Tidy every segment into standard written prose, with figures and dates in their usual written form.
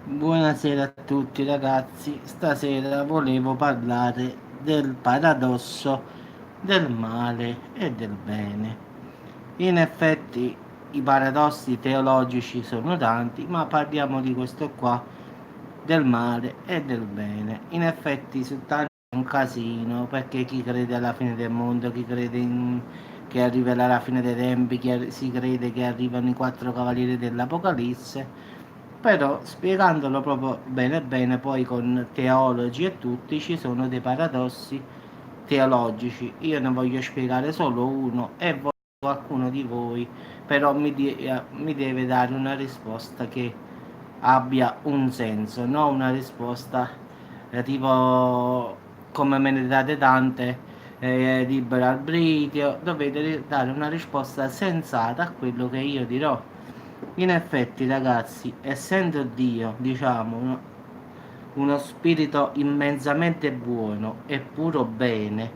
Buonasera a tutti ragazzi, stasera volevo parlare del paradosso del male e del bene. In effetti i paradossi teologici sono tanti, ma parliamo di questo qua, del male e del bene. In effetti su tanti è un casino, perché chi crede alla fine del mondo, che arriverà la fine dei tempi, si crede che arrivano i quattro cavalieri dell'Apocalisse, però spiegandolo proprio bene bene, poi con teologi e tutti, ci sono dei paradossi teologici. Io ne voglio spiegare solo uno e voglio qualcuno di voi però mi deve dare una risposta che abbia un senso, non una risposta tipo come me ne date tante, libero arbitrio. Dovete dare una risposta sensata a quello che io dirò. In effetti, ragazzi, essendo Dio, diciamo, uno spirito immensamente buono e puro bene,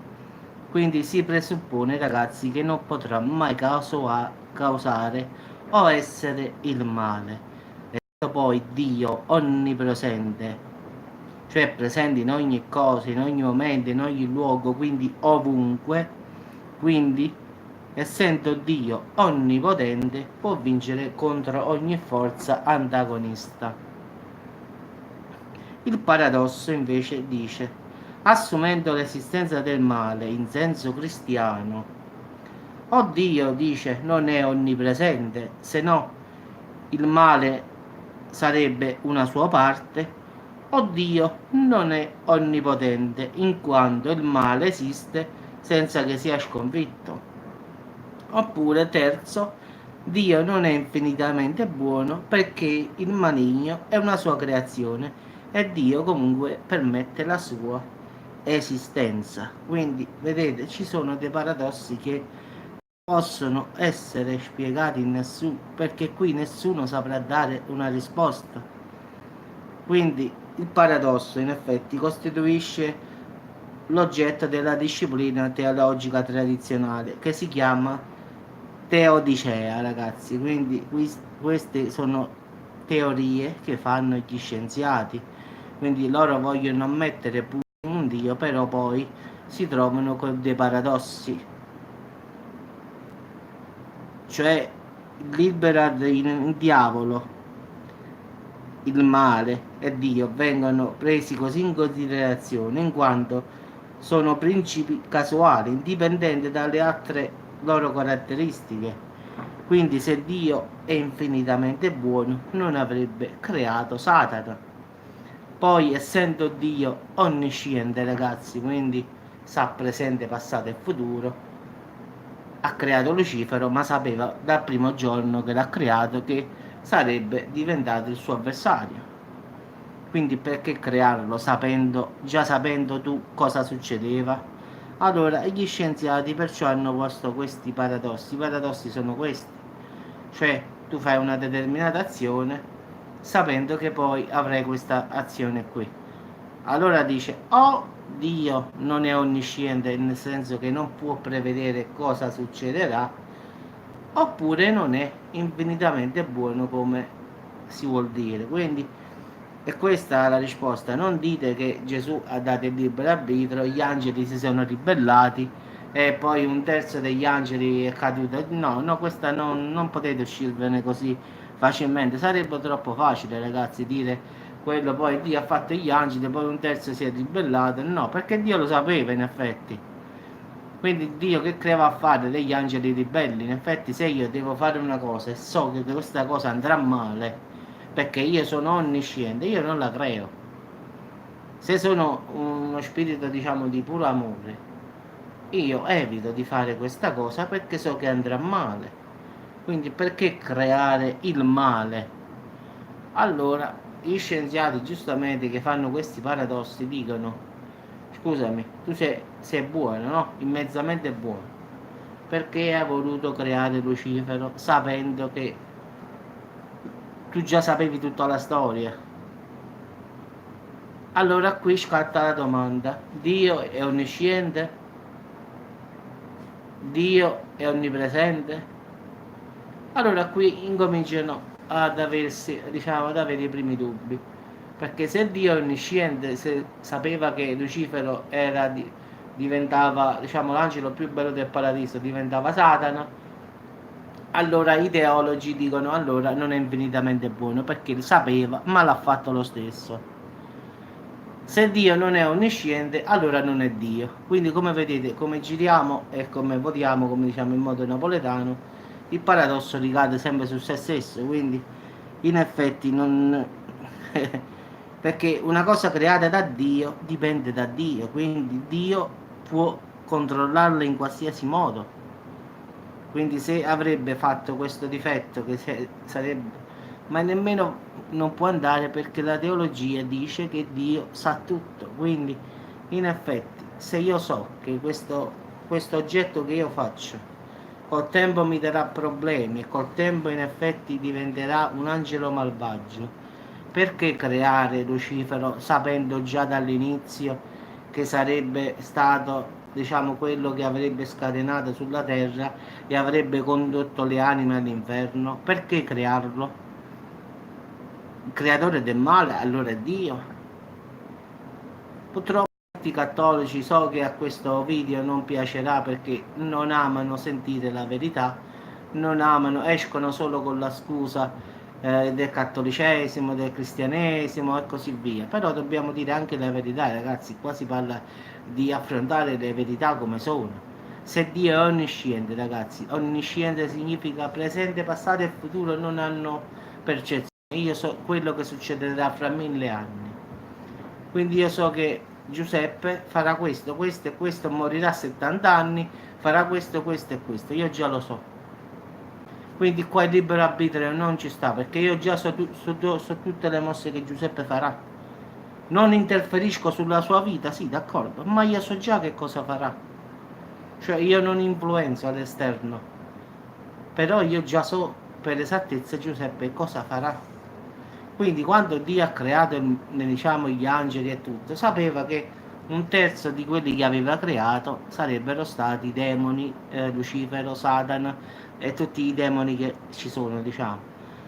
quindi si presuppone, ragazzi, che non potrà mai causare o essere il male. E poi Dio onnipresente, cioè presente in ogni cosa, in ogni momento, in ogni luogo, quindi ovunque, quindi essendo Dio onnipotente può vincere contro ogni forza antagonista. Il paradosso invece dice, assumendo l'esistenza del male in senso cristiano, o Dio dice non è onnipresente, se no il male sarebbe una sua parte, o Dio non è onnipotente, in quanto il male esiste senza che sia sconfitto. Oppure, terzo, Dio non è infinitamente buono perché il maligno è una sua creazione e Dio comunque permette la sua esistenza. Quindi, vedete, ci sono dei paradossi che possono essere spiegati in nessuno, perché qui nessuno saprà dare una risposta. Quindi il paradosso in effetti costituisce l'oggetto della disciplina teologica tradizionale che si chiama teodicea, ragazzi. Quindi queste sono teorie che fanno gli scienziati. Quindi loro vogliono ammettere pure un Dio, però poi si trovano con dei paradossi. Cioè libera il diavolo, il male e Dio vengono presi così in considerazione in quanto sono principi casuali, indipendenti dalle altre loro caratteristiche. Quindi se Dio è infinitamente buono, non avrebbe creato Satana. Poi essendo Dio onnisciente, ragazzi, quindi sa presente, passato e futuro, ha creato Lucifero, ma sapeva dal primo giorno che l'ha creato che sarebbe diventato il suo avversario. Quindi perché crearlo già sapendo tu cosa succedeva? Allora, gli scienziati perciò hanno posto questi paradossi. I paradossi sono questi. Cioè, tu fai una determinata azione sapendo che poi avrai questa azione qui. Allora dice, o Dio non è onnisciente, nel senso che non può prevedere cosa succederà, oppure non è infinitamente buono come si vuol dire. Quindi e questa è la risposta. Non dite che Gesù ha dato il libero arbitrio, gli angeli si sono ribellati e poi un terzo degli angeli è caduto. No, no, questa non potete uscirvene così facilmente. Sarebbe troppo facile, ragazzi, dire quello poi Dio ha fatto gli angeli, poi un terzo si è ribellato. No, perché Dio lo sapeva in effetti. Quindi Dio che crea a fare degli angeli ribelli? In effetti se io devo fare una cosa e so che questa cosa andrà male, perché io sono onnisciente, io non la creo. Se sono uno spirito, diciamo, di puro amore, io evito di fare questa cosa perché so che andrà male. Quindi perché creare il male? Allora, gli scienziati giustamente che fanno questi paradossi dicono, scusami, sei buono, no? Immensamente buono. Perché hai voluto creare Lucifero sapendo che tu già sapevi tutta la storia? Allora qui scatta la domanda, Dio è onnisciente? Dio è onnipresente? Allora qui incominciano ad aversi, diciamo, ad avere i primi dubbi. perché se Dio è onnisciente, se sapeva che Lucifero diventava, diciamo, l'angelo più bello del paradiso, diventava Satana, allora i teologi dicono allora non è infinitamente buono perché lo sapeva, ma l'ha fatto lo stesso. Se Dio non è onnisciente, allora non è Dio. Quindi come vedete, come giriamo e come votiamo, come diciamo in modo napoletano, il paradosso ricade sempre su se stesso, quindi in effetti non... perché una cosa creata da Dio dipende da Dio, quindi Dio può controllarla in qualsiasi modo. Quindi se avrebbe fatto questo difetto sarebbe, ma nemmeno non può andare perché la teologia dice che Dio sa tutto. Quindi in effetti se io so che questo oggetto che io faccio col tempo mi darà problemi e col tempo in effetti diventerà un angelo malvagio, perché creare Lucifero sapendo già dall'inizio che sarebbe stato, diciamo, quello che avrebbe scatenato sulla terra e avrebbe condotto le anime all'inferno? Perché crearlo? Il creatore del male allora è Dio. Purtroppo molti cattolici, so che a questo video non piacerà perché non amano sentire la verità, non amano, escono solo con la scusa del cattolicesimo, del cristianesimo e così via. Però dobbiamo dire anche la verità, ragazzi. Qua si parla di affrontare le verità come sono. Se Dio è onnisciente, ragazzi, onnisciente significa presente, passato e futuro non hanno percezione. Io so quello che succederà fra 1000 anni. Quindi io so che Giuseppe farà questo, questo e questo, morirà a 70 anni, farà questo, questo e questo. Io già lo so. Quindi qua il libero arbitrio non ci sta, perché io già so tutte le mosse che Giuseppe farà. Non interferisco sulla sua vita, sì, d'accordo, ma io so già che cosa farà. Cioè io non influenzo all'esterno, però io già so per esattezza Giuseppe cosa farà. Quindi quando Dio ha creato, diciamo, gli angeli e tutto, sapeva che un terzo di quelli che aveva creato sarebbero stati demoni, Lucifero, Satana e tutti i demoni che ci sono, diciamo.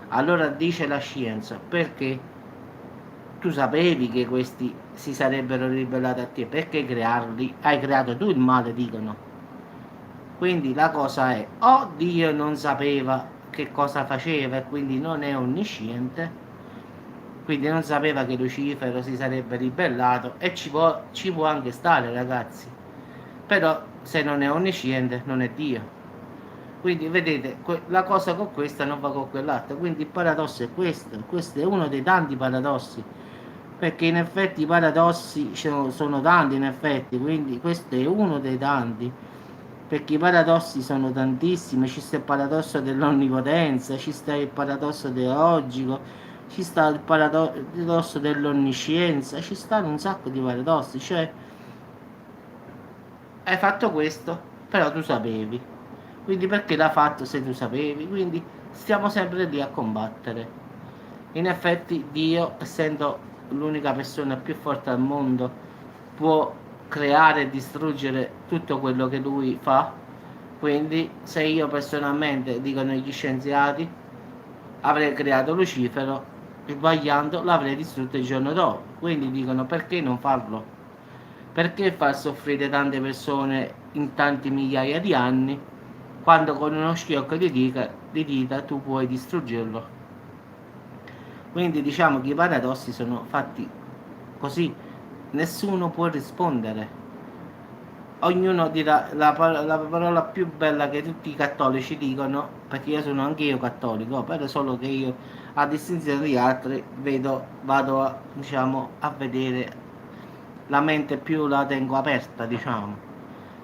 Allora dice la scienza, perché tu sapevi che questi si sarebbero ribellati a te, perché crearli? Hai creato tu il male, dicono. Quindi la cosa è, o Dio non sapeva che cosa faceva e quindi non è onnisciente, quindi non sapeva che Lucifero si sarebbe ribellato, e ci può anche stare, ragazzi. Però se non è onnisciente non è Dio. Quindi vedete, la cosa con questa non va con quell'altra. Quindi il paradosso è questo è uno dei tanti paradossi, perché in effetti i paradossi sono tanti in effetti, quindi questo è uno dei tanti, perché i paradossi sono tantissimi. Ci sta il paradosso dell'onnipotenza, ci sta il paradosso teologico, ci sta il paradosso dell'onniscienza, ci stanno un sacco di paradossi. Cioè hai fatto questo, però tu sapevi, quindi perché l'ha fatto se tu sapevi? Quindi stiamo sempre lì a combattere. In effetti Dio, essendo l'unica persona più forte al mondo, può creare e distruggere tutto quello che lui fa. Quindi se io personalmente, dicono gli scienziati, avrei creato Lucifero, sbagliando l'avrei distrutto il giorno dopo. Quindi dicono, perché non farlo? Perché far soffrire tante persone in tanti migliaia di anni quando con uno schiocco di dita tu puoi distruggerlo? Quindi diciamo che i paradossi sono fatti così, nessuno può rispondere. Ognuno dirà la parola più bella che tutti i cattolici dicono, perché io sono anche io cattolico, però solo che io, a distinzione di altri, vado a, diciamo, a vedere, la mente più la tengo aperta, diciamo.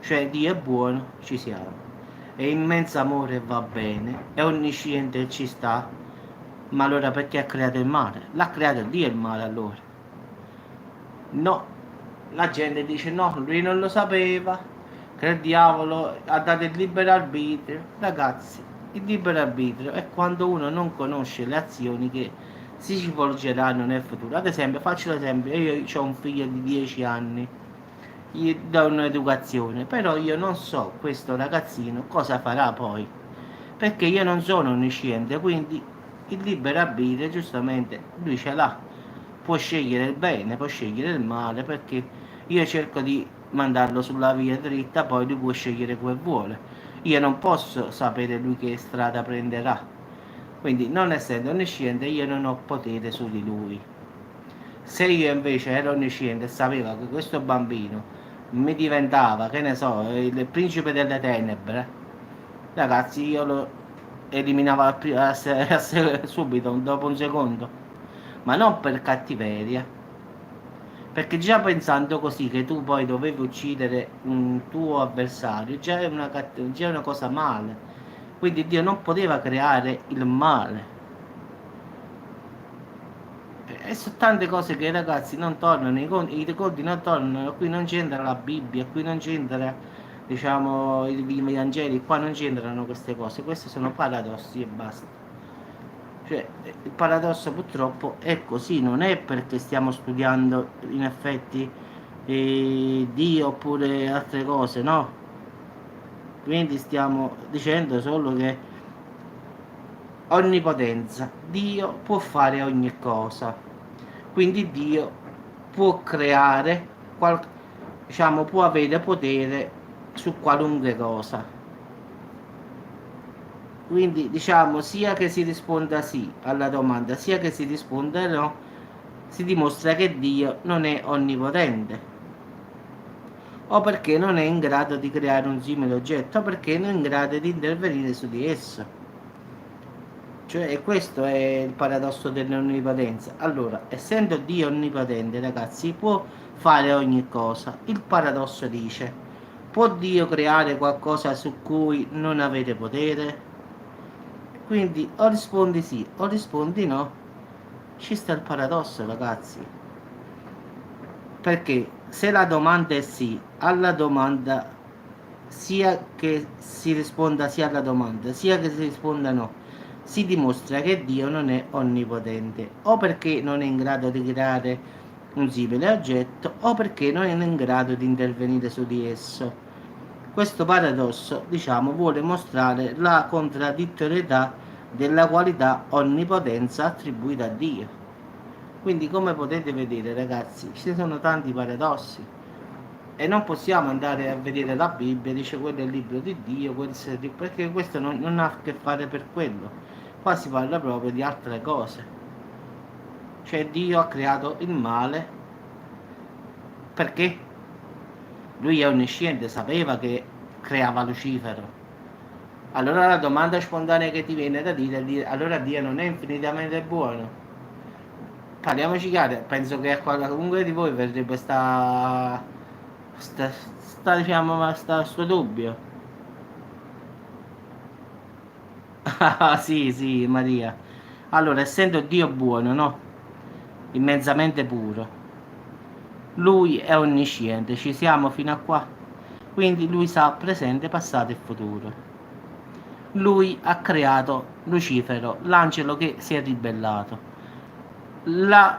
Cioè Dio è buono, ci siamo. È immenso amore e va bene, è onnisciente e ci sta, ma allora perché ha creato il male? L'ha creato Dio il male allora? No, la gente dice no, lui non lo sapeva, che il diavolo ha dato il libero arbitrio. Ragazzi, il libero arbitrio è quando uno non conosce le azioni che si svolgeranno nel futuro. Ad esempio, faccio l'esempio, io ho un figlio di 10 anni, gli do un'educazione, però io non so questo ragazzino cosa farà poi, perché io non sono onnisciente, quindi il libero arbitrio giustamente lui ce l'ha. può scegliere il bene, può scegliere il male, perché io cerco di mandarlo sulla via dritta, poi lui può scegliere quel vuole. Io non posso sapere lui che strada prenderà, quindi non essendo onnisciente io non ho potere su di lui. Se io invece ero onnisciente e sapevo che questo bambino mi diventava, che ne so, il principe delle tenebre, ragazzi, io lo eliminavo subito, dopo un secondo, ma non per cattiveria, perché già pensando così che tu poi dovevi uccidere un tuo avversario, già è una cosa male. Quindi Dio non poteva creare il male. E sono tante cose che ragazzi non tornano, i ricordi non tornano, qui non c'entra la Bibbia, qui non c'entra, diciamo, i Vangeli, qua non c'entrano queste cose, questi sono paradossi e basta. Cioè, il paradosso purtroppo è così, non è perché stiamo studiando in effetti Dio oppure altre cose, no? Quindi stiamo dicendo solo che onnipotenza, Dio può fare ogni cosa, quindi Dio può creare, diciamo, può avere potere su qualunque cosa. Quindi diciamo sia che si risponda sì alla domanda, sia che si risponda no, si dimostra che Dio non è onnipotente, o perché non è in grado di creare un simile oggetto, o perché non è in grado di intervenire su di esso. Cioè, questo è il paradosso dell'onnipotenza. Allora, essendo Dio onnipotente, ragazzi, può fare ogni cosa. Il paradosso dice: può Dio creare qualcosa su cui non avete potere? Quindi o rispondi sì o rispondi no. Ci sta il paradosso, ragazzi. Perché se la domanda è sì, alla domanda, sia che si risponda sì alla domanda, sia che si risponda no, si dimostra che Dio non è onnipotente, o perché non è in grado di creare un simile oggetto, o perché non è in grado di intervenire su di esso. Questo paradosso, diciamo, vuole mostrare la contraddittorietà della qualità onnipotenza attribuita a Dio. Quindi, come potete vedere, ragazzi, ci sono tanti paradossi e non possiamo andare a vedere la Bibbia, dice quello è il libro di Dio, perché questo non ha a che fare per quello. Qua si parla proprio di altre cose. Cioè Dio ha creato il male perché lui è onnisciente, sapeva che creava Lucifero. Allora la domanda spontanea che ti viene da dire è dire, allora Dio non è infinitamente buono. Parliamoci chiaro, penso che a qualunque di voi verrebbe diciamo, sto dubbio. Ah, sì, sì, Maria. Allora, essendo Dio buono, no? Immensamente puro, lui è onnisciente, ci siamo fino a qua. Quindi lui sa presente, passato e futuro. Lui ha creato Lucifero, l'angelo che si è ribellato.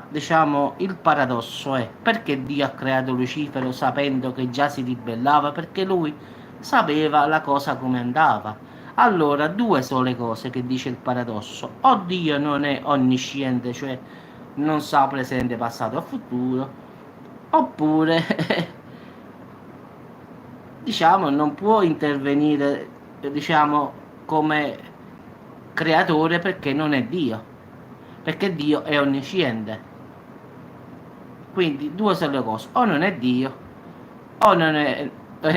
Diciamo, il paradosso è perché Dio ha creato Lucifero sapendo che già si ribellava? Perché lui sapeva la cosa come andava. Allora, due sole cose che dice il paradosso: o Dio non è onnisciente, cioè non sa presente, passato o futuro, oppure diciamo non può intervenire, diciamo, come creatore perché non è Dio, perché Dio è onnisciente. Quindi due sono le cose: o non è Dio o non è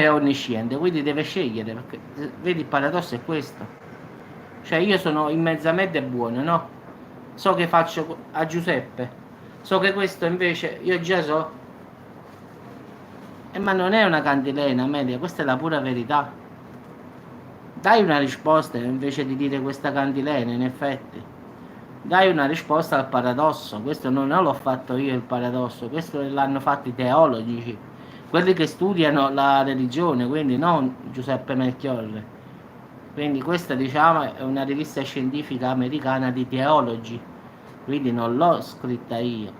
onnisciente, quindi deve scegliere, perché vedi il paradosso è questo. Cioè io sono immensamente buono, no? So che faccio a Giuseppe, so che questo invece io già so, ma non è una cantilena, Amelia, questa è la pura verità. Dai una risposta invece di dire questa cantilena, in effetti. Dai una risposta al paradosso. Questo non l'ho fatto io il paradosso, questo l'hanno fatto i teologi, quelli che studiano la religione, quindi non Giuseppe Melchiorre. Quindi questa, diciamo, è una rivista scientifica americana di teologi, quindi non l'ho scritta io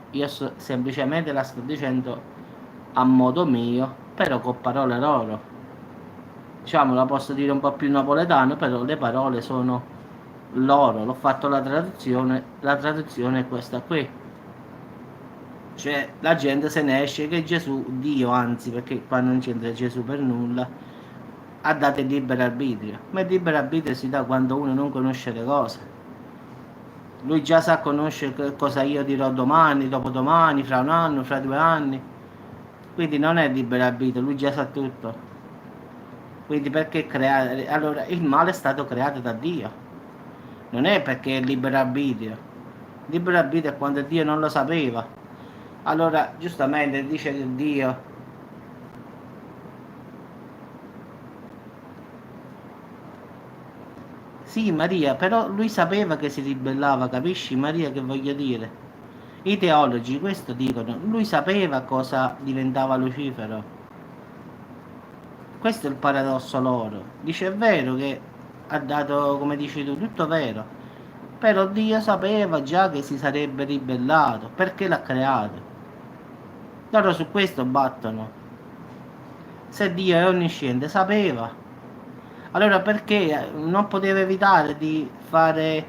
semplicemente la sto dicendo a modo mio, però con parole loro. Diciamo, la posso dire un po' più napoletano, però le parole sono loro. L'ho fatto la traduzione è questa qui. Cioè la gente se ne esce che Gesù, Dio anzi, perché qua non c'entra Gesù per nulla, ha dato il libero arbitrio. Ma il libero arbitrio si dà quando uno non conosce le cose. Lui già sa conoscere cosa io dirò domani, dopodomani, fra un anno, fra 2 anni. Quindi non è libero arbitrio, lui già sa tutto. Quindi perché creare? Allora il male è stato creato da Dio. Non è perché è libero arbitrio. Libero arbitrio è quando Dio non lo sapeva. Allora, giustamente dice che Dio. Sì, Maria, però lui sapeva che si ribellava, capisci Maria che voglio dire? I teologi questo dicono, lui sapeva cosa diventava Lucifero. Questo è il paradosso loro. Dice è vero che ha dato, come dici tu, tutto vero, però Dio sapeva già che si sarebbe ribellato, perché l'ha creato. Loro su questo battono. Se Dio è onnisciente, sapeva. Allora perché non poteva evitare di fare,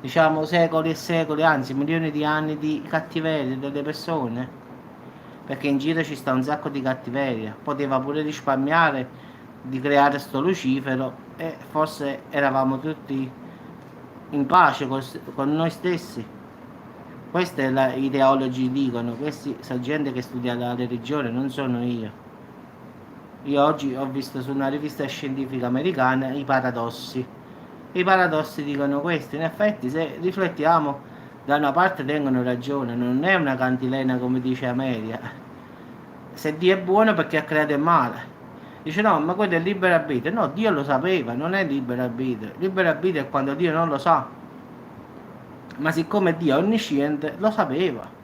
diciamo, secoli e secoli, anzi milioni di anni di cattiveria delle persone? Perché in giro ci sta un sacco di cattiveria. Poteva pure risparmiare di creare sto Lucifero e forse eravamo tutti in pace con noi stessi. Questo è i teologi dicono, questi sono gente che studia la religione, non sono io. Io oggi ho visto su una rivista scientifica americana i paradossi. I paradossi dicono questo, in effetti se riflettiamo da una parte tengono ragione, non è una cantilena come dice Ameria. Se Dio è buono perché ha creato il male. Dice no, ma quello è libero arbitrio. No, Dio lo sapeva, non è libero arbitrio. Libero arbitrio è quando Dio non lo sa. Ma siccome Dio è onnisciente, lo sapeva.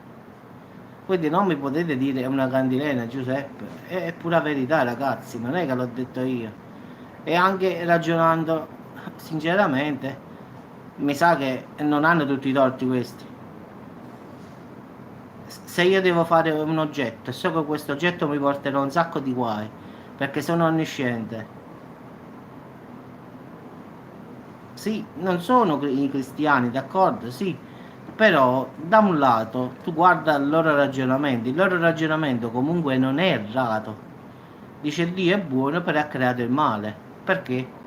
Quindi non mi potete dire è una cantilena, Giuseppe. È pura verità, ragazzi, non è che l'ho detto io. E anche ragionando sinceramente, mi sa che non hanno tutti i torti questi. Se io devo fare un oggetto e so che questo oggetto mi porterà un sacco di guai, perché sono onnisciente. Sì, non sono i cristiani, d'accordo, sì, però da un lato tu guarda il loro ragionamento comunque non è errato. Dice Dio è buono però ha creato il male. Perché?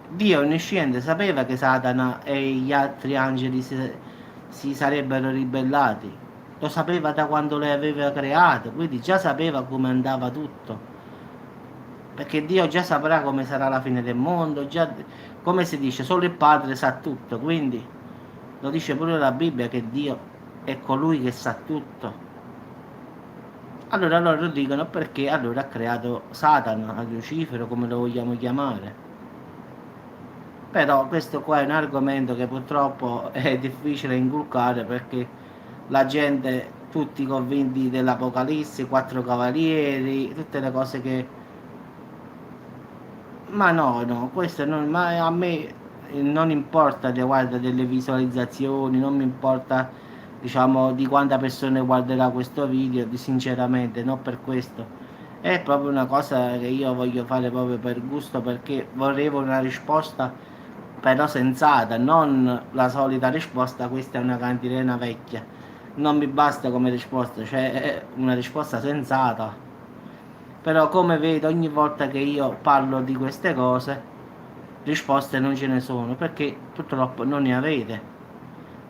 Dio onnisciente sapeva che Satana e gli altri angeli si sarebbero ribellati. Lo sapeva da quando le aveva create, quindi già sapeva come andava tutto. Perché Dio già saprà come sarà la fine del mondo, già, come si dice, solo il Padre sa tutto, quindi lo dice pure la Bibbia che Dio è colui che sa tutto. Allora loro dicono perché allora ha creato Satana, a Lucifero, come lo vogliamo chiamare. Però questo qua è un argomento che purtroppo è difficile inculcare perché la gente, tutti convinti dell'Apocalisse, i quattro cavalieri, tutte le cose che. Ma no, no, questo non, ma a me non importa riguardo delle visualizzazioni, non mi importa, diciamo, di quanta persone guarderà questo video, sinceramente, non per questo. È proprio una cosa che io voglio fare proprio per gusto, perché vorrei una risposta però sensata, non la solita risposta, questa è una cantilena vecchia. Non mi basta come risposta, cioè è una risposta sensata. Però come vedo ogni volta che io parlo di queste cose, risposte non ce ne sono, perché purtroppo non ne avete.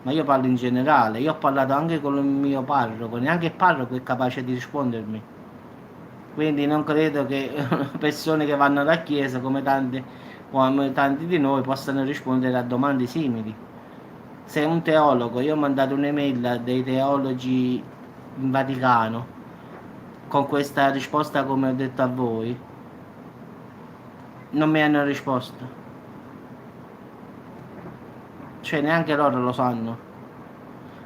Ma io parlo in generale, io ho parlato anche con il mio parroco, neanche il parroco è capace di rispondermi. Quindi non credo che persone che vanno alla chiesa come tanti di noi possano rispondere a domande simili. Se un teologo, io ho mandato un'email a dei teologi in Vaticano con questa risposta come ho detto a voi, non mi hanno risposto. Cioè neanche loro lo sanno.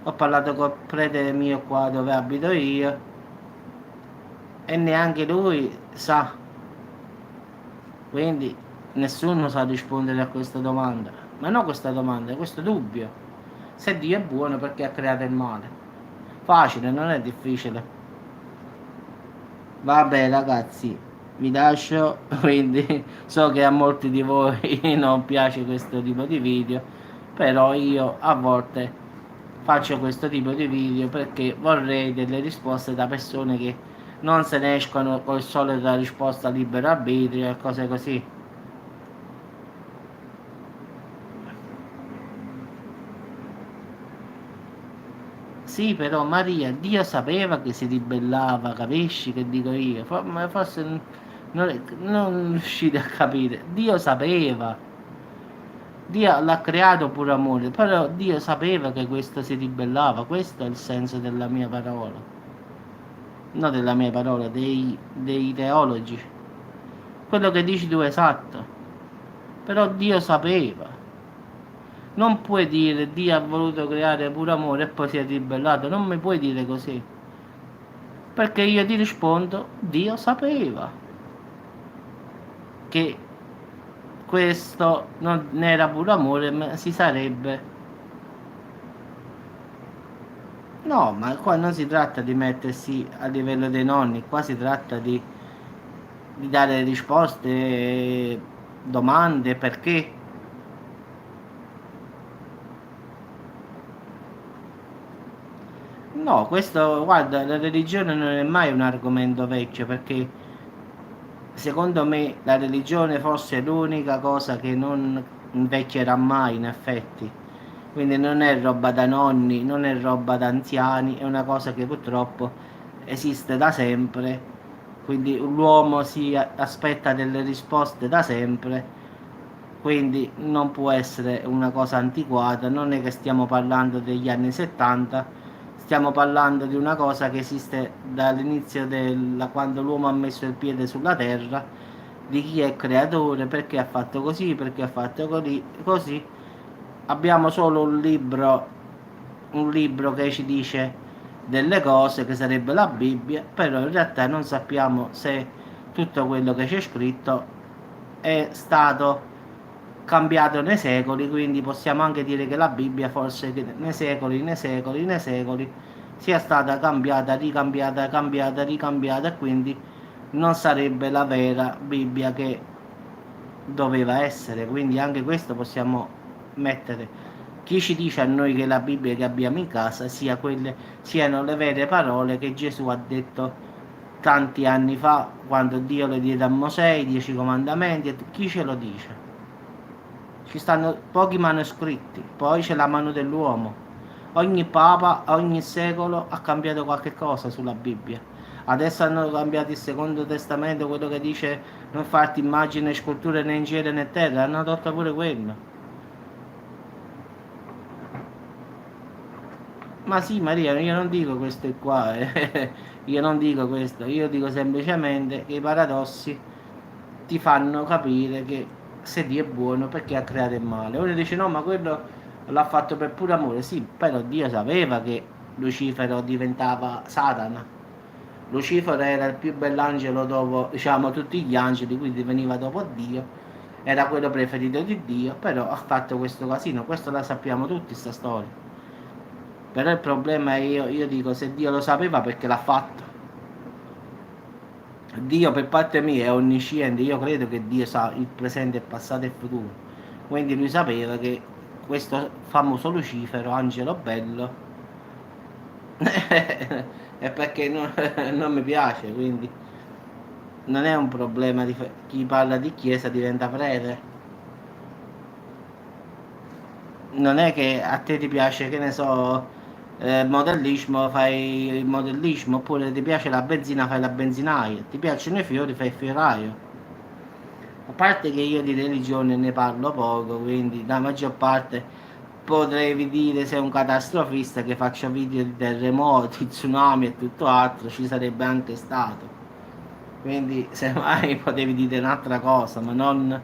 Ho parlato col prete mio qua dove abito io e neanche lui sa. Quindi nessuno sa rispondere a questa domanda. Ma non questa domanda, questo dubbio. Se Dio è buono perché ha creato il male. Facile, non è difficile. Vabbè ragazzi, vi lascio, quindi so che a molti di voi non piace questo tipo di video, però io a volte faccio questo tipo di video perché vorrei delle risposte da persone che non se ne escono col solita risposta libero arbitrio e cose così. Sì, però Maria, Dio sapeva che si ribellava, capisci che dico io? Ma forse non riuscite a capire. Dio sapeva. Dio l'ha creato pure amore, però Dio sapeva che questo si ribellava. Questo è il senso della mia parola. Non della mia parola, dei teologi. Quello che dici tu è esatto. Però Dio sapeva. Non puoi dire Dio ha voluto creare pure amore e poi si è ribellato. Non mi puoi dire così. Perché io ti rispondo, Dio sapeva che questo non era pure amore, ma si sarebbe. No, ma qua non si tratta di mettersi a livello dei nonni, qua si tratta di dare risposte, domande, perché. No, questo, guarda, la religione non è mai un argomento vecchio perché secondo me la religione forse è l'unica cosa che non invecchierà mai in effetti. Quindi non è roba da nonni, non è roba da anziani, è una cosa che purtroppo esiste da sempre. Quindi l'uomo si aspetta delle risposte da sempre, quindi non può essere una cosa antiquata, non è che stiamo parlando degli anni 70, stiamo parlando di una cosa che esiste dall'inizio da quando l'uomo ha messo il piede sulla terra, di chi è creatore, perché ha fatto così, perché ha fatto così. Abbiamo solo un libro che ci dice delle cose, che sarebbe la Bibbia, però in realtà non sappiamo se tutto quello che c'è scritto è stato cambiato nei secoli, quindi possiamo anche dire che la Bibbia forse nei secoli, nei secoli, nei secoli sia stata cambiata, ricambiata, cambiata, ricambiata e quindi non sarebbe la vera Bibbia che doveva essere. Quindi anche questo possiamo mettere. Chi ci dice a noi che la Bibbia che abbiamo in casa siano le vere parole che Gesù ha detto tanti anni fa, quando Dio le diede a Mosè, i 10 comandamenti, chi ce lo dice? Ci stanno pochi manoscritti, poi c'è la mano dell'uomo. Ogni papa, ogni secolo ha cambiato qualche cosa sulla Bibbia. Adesso hanno cambiato il Secondo Testamento, quello che dice non farti immagini e sculture né in cielo né in terra, hanno tolto pure quello. Ma sì, Maria, io non dico questo qua, io non dico questo, io dico semplicemente che i paradossi ti fanno capire che se Dio è buono perché ha creato il male. Uno dice no, ma quello l'ha fatto per puro amore, sì, però Dio sapeva che Lucifero diventava Satana. Lucifero era il più bell'angelo dopo, diciamo, tutti gli angeli, quindi veniva dopo Dio, era quello preferito di Dio, però ha fatto questo casino, questo la sappiamo tutti, sta storia. Però il problema è io dico, se Dio lo sapeva perché l'ha fatto. Dio per parte mia è onnisciente, io credo che Dio sa il presente, il passato e il futuro. Quindi lui sapeva che questo famoso Lucifero, angelo bello, è perché non mi piace, quindi non è un problema di chi parla di chiesa diventa prete. Non è che a te ti piace, che ne so, modellismo, fai il modellismo, oppure ti piace la benzina, fai la benzinaia, ti piacciono i fiori, fai il fioraio. A parte che io di religione ne parlo poco, quindi la maggior parte potrei dire se è un catastrofista che faccia video di terremoti, tsunami e tutto altro, ci sarebbe anche stato. Quindi semmai potevi dire un'altra cosa, ma non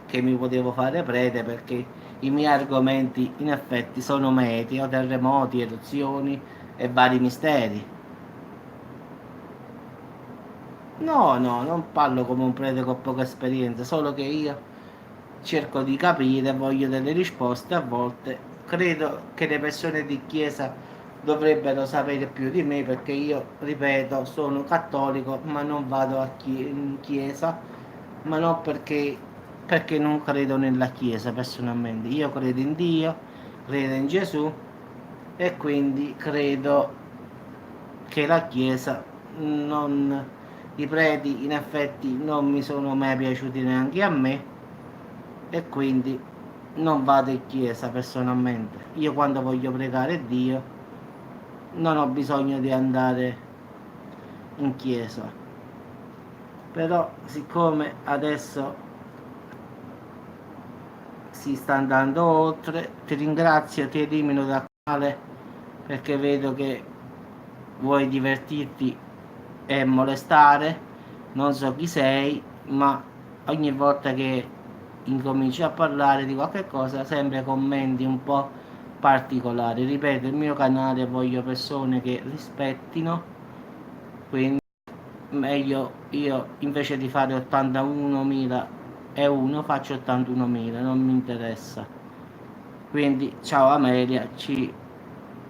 che mi potevo fare prete perché i miei argomenti in effetti sono meteo, terremoti, eruzioni e vari misteri. No, no, non parlo come un prete con poca esperienza, solo che io cerco di capire, voglio delle risposte a volte. Credo che le persone di chiesa dovrebbero sapere più di me perché io, ripeto, sono cattolico, ma non vado in chiesa, ma non perché non credo nella chiesa personalmente. Io credo in Dio, credo in Gesù e quindi credo che la Chiesa non, i preti in effetti non mi sono mai piaciuti neanche a me, e quindi non vado in chiesa personalmente. Io quando voglio pregare Dio non ho bisogno di andare in chiesa. Però siccome adesso si sta andando oltre, ti ringrazio, ti elimino dal canale perché vedo che vuoi divertirti e molestare. Non so chi sei, ma ogni volta che incominci a parlare di qualche cosa sempre commenti un po' particolari. Ripeto, il mio canale voglio persone che rispettino, quindi meglio io invece di fare 81.001 faccio 81.000, non mi interessa. Quindi ciao Amelia, ci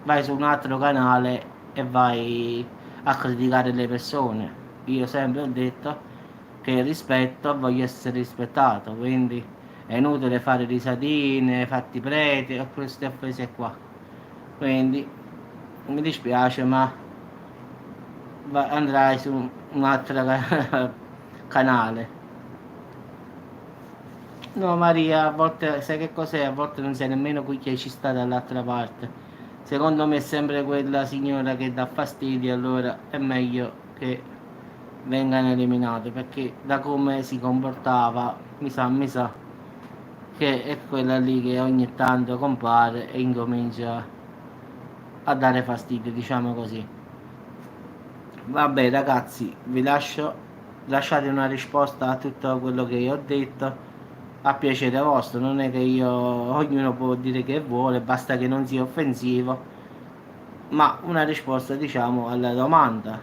vai su un altro canale e vai a criticare le persone. Io sempre ho detto che rispetto, voglio essere rispettato, quindi è inutile fare risatine, fatti preti o queste offese qua. Quindi mi dispiace, ma andrai su un altro canale. No Maria, a volte sai che cos'è? A volte non sai nemmeno qui chi ci sta dall'altra parte. Secondo me è sempre quella signora che dà fastidio, allora è meglio che vengano eliminate perché da come si comportava mi sa che è quella lì che ogni tanto compare e incomincia a dare fastidio, diciamo così. Vabbè ragazzi, vi lascio, lasciate una risposta a tutto quello che io ho detto a piacere vostro, non è che io, ognuno può dire che vuole, basta che non sia offensivo, ma una risposta diciamo alla domanda.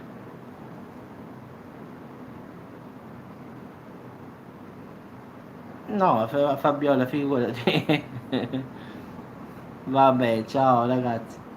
No, Fabiola, figurati. Vabbè, ciao ragazzi.